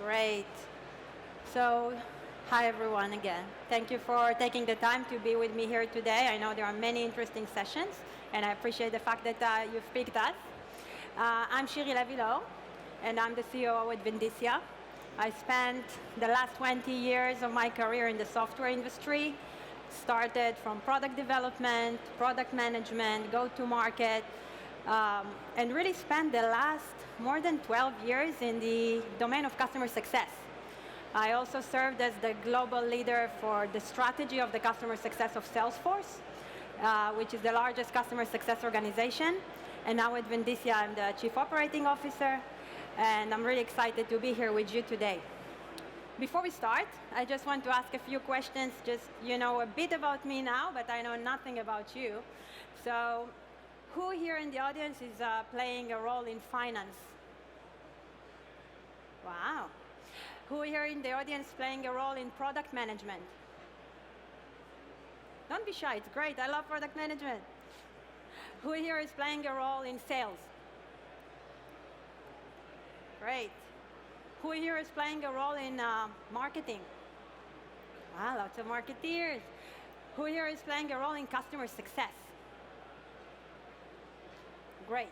Great. So, hi everyone again. Thank you for taking the time to be with me here today. I know there are many interesting sessions, and I appreciate the fact that you've picked us. I'm Shiri Levilo, and I'm the CEO at Vindicia. I spent the last 20 years of my career in the software industry, started from product development, product management, go-to-market, and really spent the last more than 12 years in the domain of customer success. I also served as the global leader for the strategy of the customer success of Salesforce, which is the largest customer success organization. And now at Vindicia, I'm the Chief Operating Officer, and I'm really excited to be here with you today. Before we start, I just want to ask a few questions. Just, you know a bit about me now, but I know nothing about you. So, who here in the audience is playing a role in finance? Wow. Who here in the audience playing a role in product management? Don't be shy, it's great, I love product management. Who here is playing a role in sales? Great. Who here is playing a role in marketing? Wow, lots of marketeers. Who here is playing a role in customer success? Great.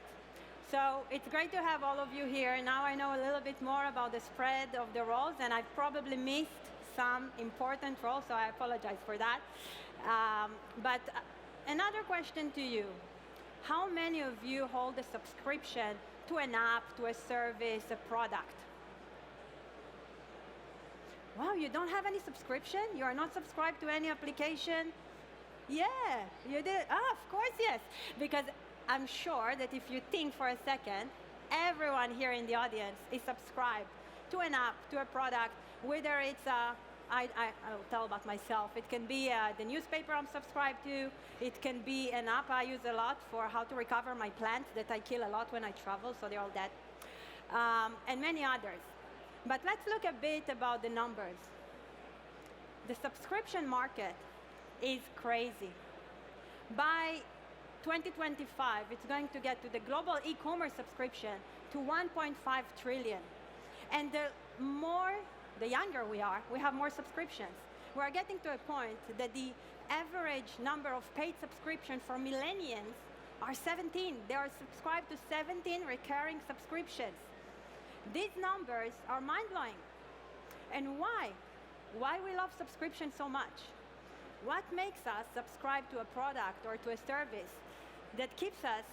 So it's great to have all of you here. Now I know a little bit more about the spread of the roles, and I've probably missed some important roles, so I apologize for that. But another question to you. How many of you hold a subscription to an app, to a service, a product? Wow, you don't have any subscription? You are not subscribed to any application? Yeah, you did. Ah, of course, yes. Because I'm sure that if you think for a second, everyone here in the audience is subscribed to an app, to a product, whether it's I'll tell about myself. It can be the newspaper I'm subscribed to. It can be an app I use a lot for how to recover my plants that I kill a lot when I travel, so they're all dead, and many others. But let's look a bit about the numbers. The subscription market is crazy. By 2025, it's going to get to the global e-commerce subscription to 1.5 trillion. And the younger we are, we have more subscriptions. We're getting to a point that the average number of paid subscriptions for millennials are 17. They are subscribed to 17 recurring subscriptions. These numbers are mind-blowing. And why? Why we love subscription so much? What makes us subscribe to a product or to a service that keeps us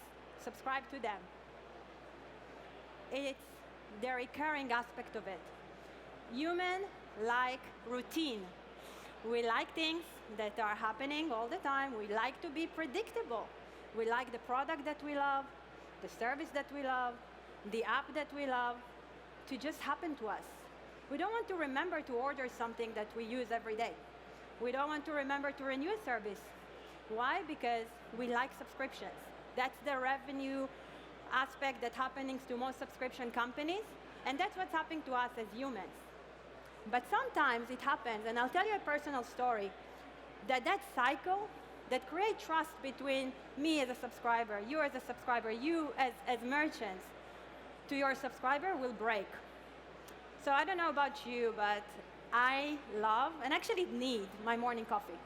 subscribed to them? It's the recurring aspect of it. Humans like routine. We like things that are happening all the time. We like to be predictable. We like the product that we love, the service that we love, the app that we love to just happen to us. We don't want to remember to order something that we use every day. We don't want to remember to renew a service. Why? Because we like subscriptions. That's the revenue aspect that's happening to most subscription companies, and that's what's happening to us as humans. But sometimes it happens, and I'll tell you a personal story, that cycle that creates trust between me as a subscriber, you as a subscriber, you as merchants, to your subscriber will break. So I don't know about you, but I love and actually need my morning coffee.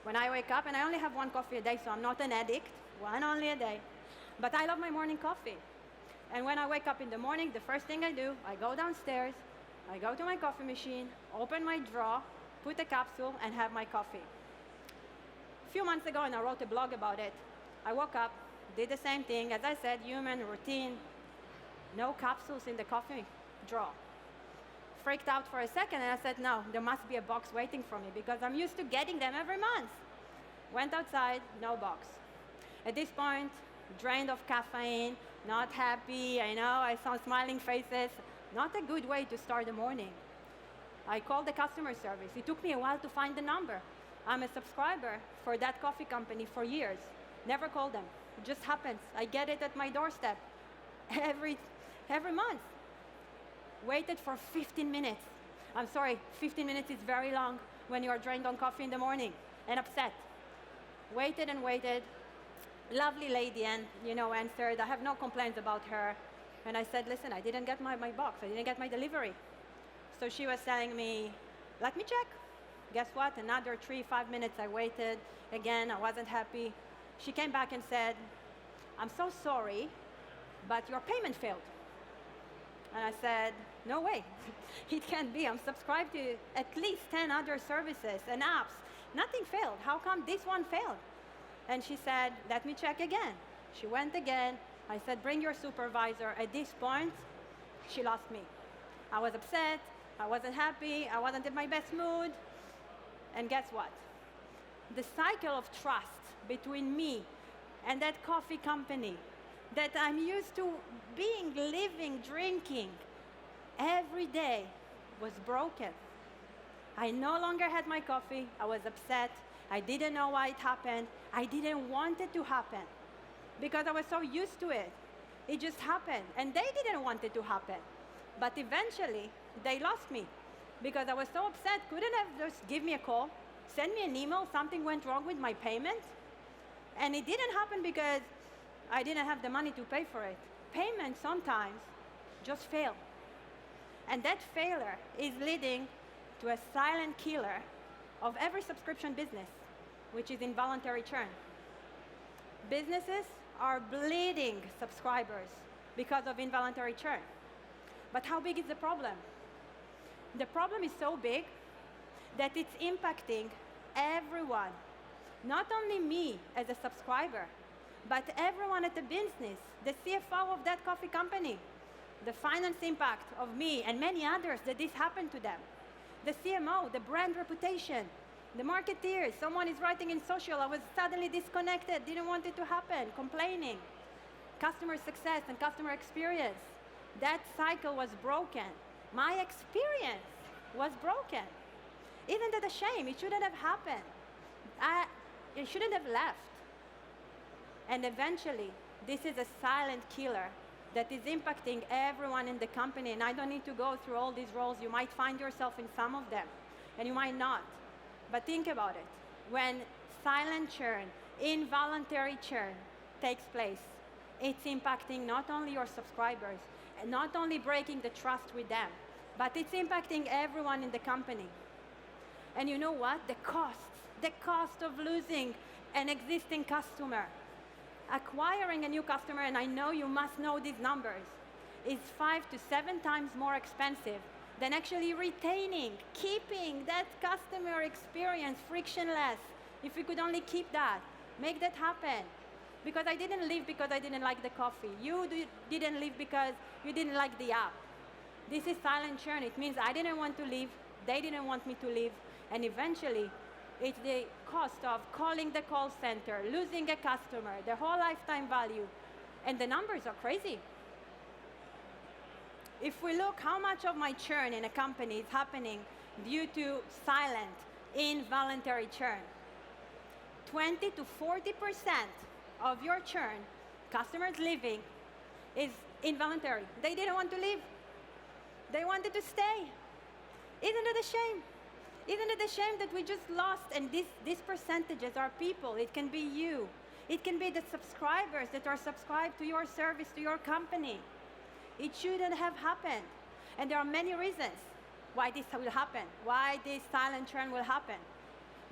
When I wake up, and I only have one coffee a day, so I'm not an addict, one only a day. But I love my morning coffee. And when I wake up in the morning, the first thing I do, I go downstairs, I go to my coffee machine, open my drawer, put a capsule, and have my coffee. A few months ago, and I wrote a blog about it, I woke up, did the same thing, as I said, human routine, no capsules in the coffee drawer. Freaked out for a second, and I said, no, there must be a box waiting for me because I'm used to getting them every month. Went outside, no box. At this point, drained of caffeine, not happy, I know, I saw smiling faces. Not a good way to start the morning. I called the customer service. It took me a while to find the number. I'm a subscriber for that coffee company for years. Never called them. It just happens. I get it at my doorstep every month. Waited for 15 minutes. I'm sorry, 15 minutes is very long when you are drained on coffee in the morning and upset. Waited and waited. Lovely lady, and answered. I have no complaints about her. And I said, listen, I didn't get my box. I didn't get my delivery. So she was telling me, let me check. Guess what? Another 3-5 minutes I waited. Again, I wasn't happy. She came back and said, I'm so sorry, but your payment failed. And I said, no way. It can't be. I'm subscribed to at least 10 other services and apps. Nothing failed. How come this one failed? And she said, let me check again. She went again. I said, bring your supervisor. At this point, she lost me. I was upset. I wasn't happy. I wasn't in my best mood. And guess what? The cycle of trust between me and that coffee company that I'm used to being, living, drinking every day was broken. I no longer had my coffee. I was upset. I didn't know why it happened. I didn't want it to happen because I was so used to it. It just happened. And they didn't want it to happen. But eventually, they lost me because I was so upset. Couldn't have just give me a call, send me an email, something went wrong with my payment. And it didn't happen because I didn't have the money to pay for it. Payments sometimes just fail. And that failure is leading to a silent killer of every subscription business, which is involuntary churn. Businesses are bleeding subscribers because of involuntary churn. But how big is the problem? The problem is so big that it's impacting everyone. Not only me as a subscriber, but everyone at the business, the CFO of that coffee company, the finance impact of me and many others that this happened to them, the CMO, the brand reputation, the marketeers, someone is writing in social, I was suddenly disconnected, didn't want it to happen, complaining, customer success and customer experience. That cycle was broken. My experience was broken. Isn't that a shame? It shouldn't have happened. It shouldn't have left. And eventually, this is a silent killer that is impacting everyone in the company. And I don't need to go through all these roles. You might find yourself in some of them, and you might not. But think about it. When silent churn, involuntary churn takes place, it's impacting not only your subscribers, and not only breaking the trust with them, but it's impacting everyone in the company. And you know what? The cost of losing an existing customer, acquiring a new customer, and I know you must know these numbers, is 5 to 7 times more expensive than actually retaining, keeping that customer experience frictionless. If we could only keep that, make that happen. Because I didn't leave because I didn't like the coffee. You didn't leave because you didn't like the app. This is silent churn. It means I didn't want to leave, they didn't want me to leave, and eventually it's the cost of calling the call center, losing a customer, the whole lifetime value, and the numbers are crazy. If we look how much of my churn in a company is happening due to silent, involuntary churn, 20 to 40% of your churn, customers leaving, is involuntary. They didn't want to leave. They wanted to stay. Isn't it a shame? Isn't it a shame that we just lost? And these percentages are people. It can be you. It can be the subscribers that are subscribed to your service, to your company. It shouldn't have happened. And there are many reasons why this will happen, why this silent churn will happen.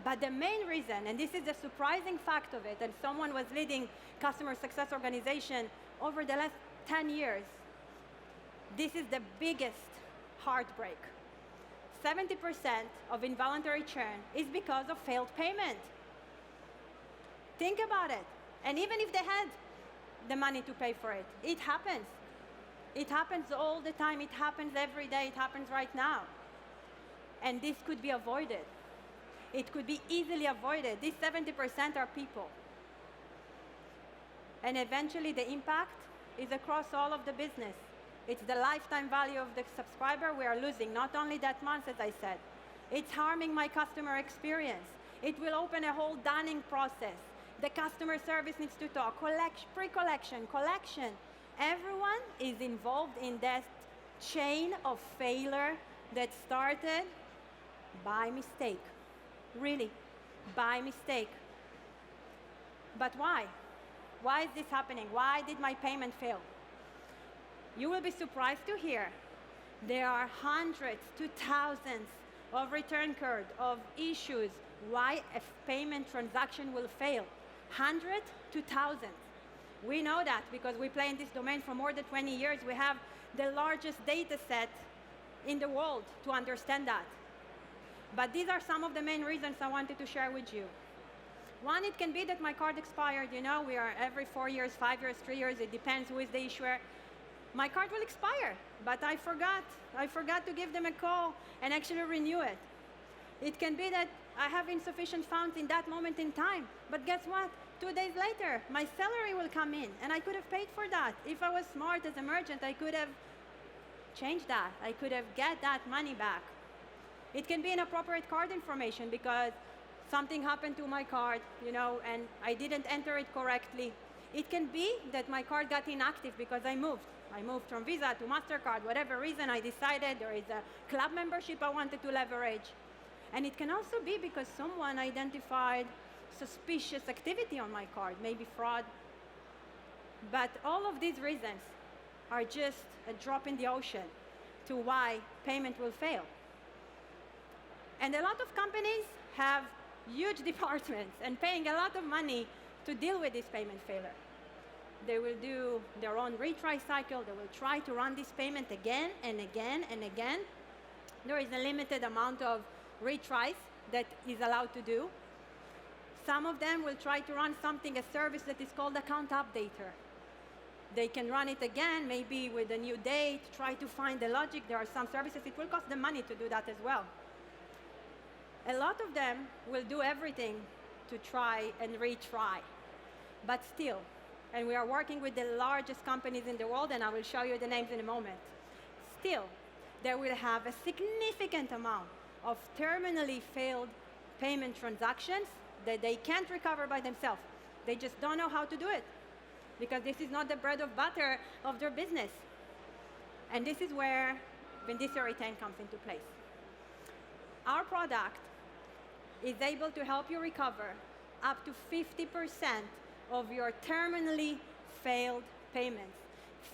But the main reason, and this is the surprising fact of it, and someone was leading customer success organization over the last 10 years, this is the biggest heartbreak. 70% of involuntary churn is because of failed payment. Think about it. And even if they had the money to pay for it, it happens. It happens all the time. It happens every day. It happens right now. And this could be avoided. It could be easily avoided. These 70% are people. And eventually the impact is across all of the business. It's the lifetime value of the subscriber we are losing, not only that month, as I said. It's harming my customer experience. It will open a whole dunning process. The customer service needs to talk, pre-collection, collection. Everyone is involved in that chain of failure that started by mistake. Really, by mistake. But why? Why is this happening? Why did my payment fail? You will be surprised to hear There are hundreds to thousands of return codes, of issues, why a payment transaction will fail. Hundreds to thousands. We know that because we play in this domain for more than 20 years. We have the largest data set in the world to understand that. But these are some of the main reasons I wanted to share with you. One, it can be that my card expired. You know, we are every 4 years, 5 years, 3 years, it depends who is the issuer. My card will expire, but I forgot. I forgot to give them a call and actually renew it. It can be that I have insufficient funds in that moment in time, but guess what? 2 days later, my salary will come in, and I could have paid for that. If I was smart as a merchant, I could have changed that. I could have get that money back. It can be inappropriate card information because something happened to my card, you know, and I didn't enter it correctly. It can be that my card got inactive because I moved. I moved from Visa to MasterCard, whatever reason I decided there is a club membership I wanted to leverage. And it can also be because someone identified suspicious activity on my card, maybe fraud. But all of these reasons are just a drop in the ocean to why payment will fail. And a lot of companies have huge departments and paying a lot of money to deal with this payment failure. They will do their own retry cycle. They will try to run this payment again and again and again. There is a limited amount of retries that is allowed to do. Some of them will try to run something, a service that is called account updater. They can run it again, maybe with a new date, try to find the logic. There are some services, it will cost them money to do that as well. A lot of them will do everything to try and retry, but still, and we are working with the largest companies in the world, and I will show you the names in a moment. Still, they will have a significant amount of terminally failed payment transactions that they can't recover by themselves. They just don't know how to do it because this is not the bread and butter of their business. And this is where Vindicia Retain comes into place. Our product is able to help you recover up to 50% of your terminally failed payments.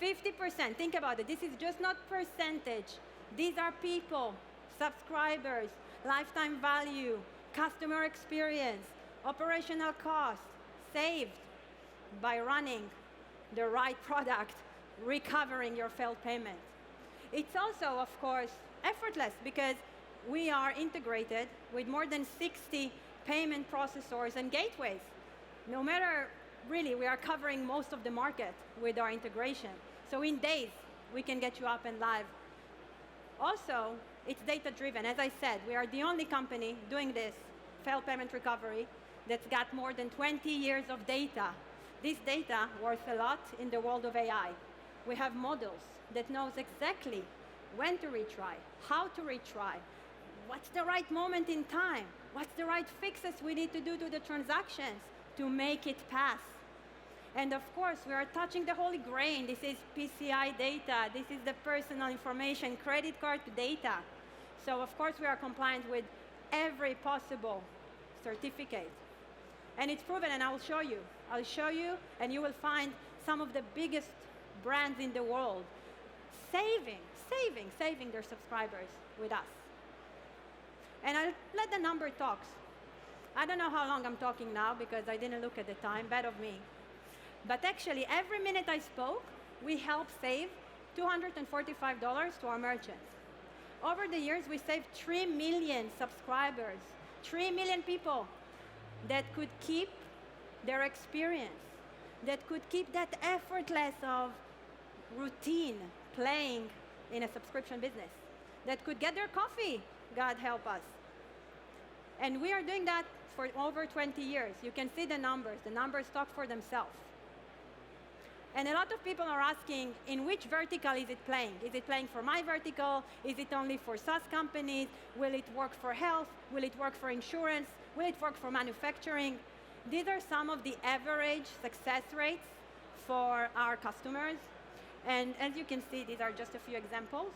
50%, think about it. This is just not percentage. These are people, subscribers, lifetime value, customer experience, operational costs saved by running the right product, recovering your failed payment. It's also, of course, effortless because we are integrated with more than 60 payment processors and gateways. No matter, really, we are covering most of the market with our integration. So in days, we can get you up and live. Also, it's data-driven. As I said, we are the only company doing this failed payment recovery that's got more than 20 years of data. This data worth a lot in the world of AI. We have models that knows exactly when to retry, how to retry, what's the right moment in time, what's the right fixes we need to do to the transactions to make it pass. And of course, we are touching the holy grail. This is PCI data. This is the personal information, credit card data. So of course, we are compliant with every possible certificate. And it's proven, and I will show you. I'll show you, and you will find some of the biggest brands in the world saving their subscribers with us. And I'll let the number talk. I don't know how long I'm talking now because I didn't look at the time, bad of me. But actually, every minute I spoke, we helped save $245 to our merchants. Over the years, we saved 3 million subscribers, 3 million people that could keep their experience, that could keep that effortless of routine playing in a subscription business, that could get their coffee, God help us. And we are doing that for over 20 years. You can see the numbers talk for themselves. And a lot of people are asking, in which vertical is it playing? Is it playing for my vertical? Is it only for SaaS companies? Will it work for health? Will it work for insurance? Will it work for manufacturing? These are some of the average success rates for our customers. And as you can see, these are just a few examples.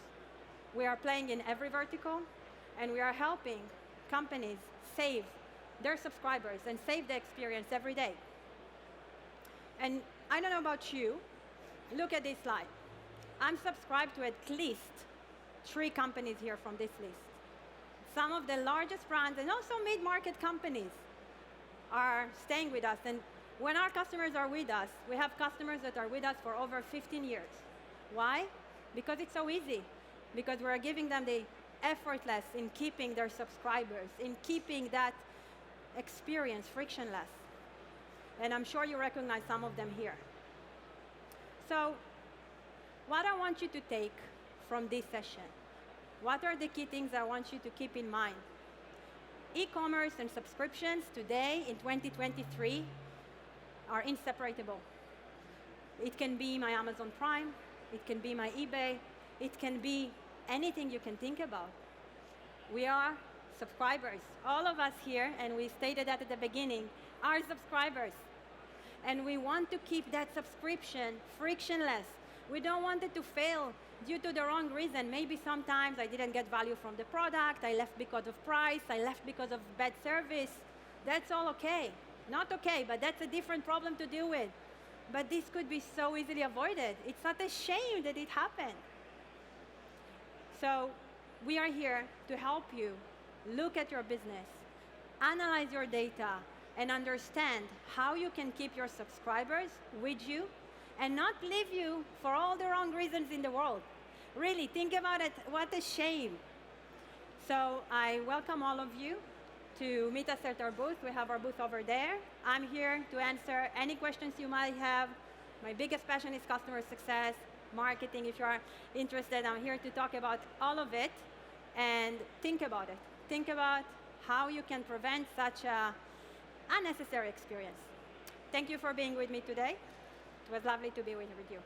We are playing in every vertical, and we are helping companies save their subscribers and save the experience every day. And I don't know about you, look at this slide. I'm subscribed to at least 3 companies here from this list. Some of the largest brands and also mid-market companies are staying with us. And when our customers are with us, we have customers that are with us for over 15 years. Why? Because it's so easy. Because we're giving them the effortless in keeping their subscribers, in keeping that experience frictionless. And I'm sure you recognize some of them here. So what I want you to take from this session, what are the key things I want you to keep in mind? E-commerce and subscriptions today in 2023 are inseparable. It can be my Amazon Prime, it can be my eBay, it can be anything you can think about. We are subscribers. All of us here, and we stated that at the beginning, are subscribers. And we want to keep that subscription frictionless. We don't want it to fail due to the wrong reason. Maybe sometimes I didn't get value from the product, I left because of price, I left because of bad service. That's all okay. Not okay, but that's a different problem to deal with. But this could be so easily avoided. It's not a shame that it happened. So we are here to help you look at your business, analyze your data, and understand how you can keep your subscribers with you and not leave you for all the wrong reasons in the world. Really, think about it. What a shame. So I welcome all of you to meet us at our booth. We have our booth over there. I'm here to answer any questions you might have. My biggest passion is customer success, marketing. If you are interested, I'm here to talk about all of it. And think about it. Think about how you can prevent such an unnecessary experience. Thank you for being with me today. It was lovely to be with you.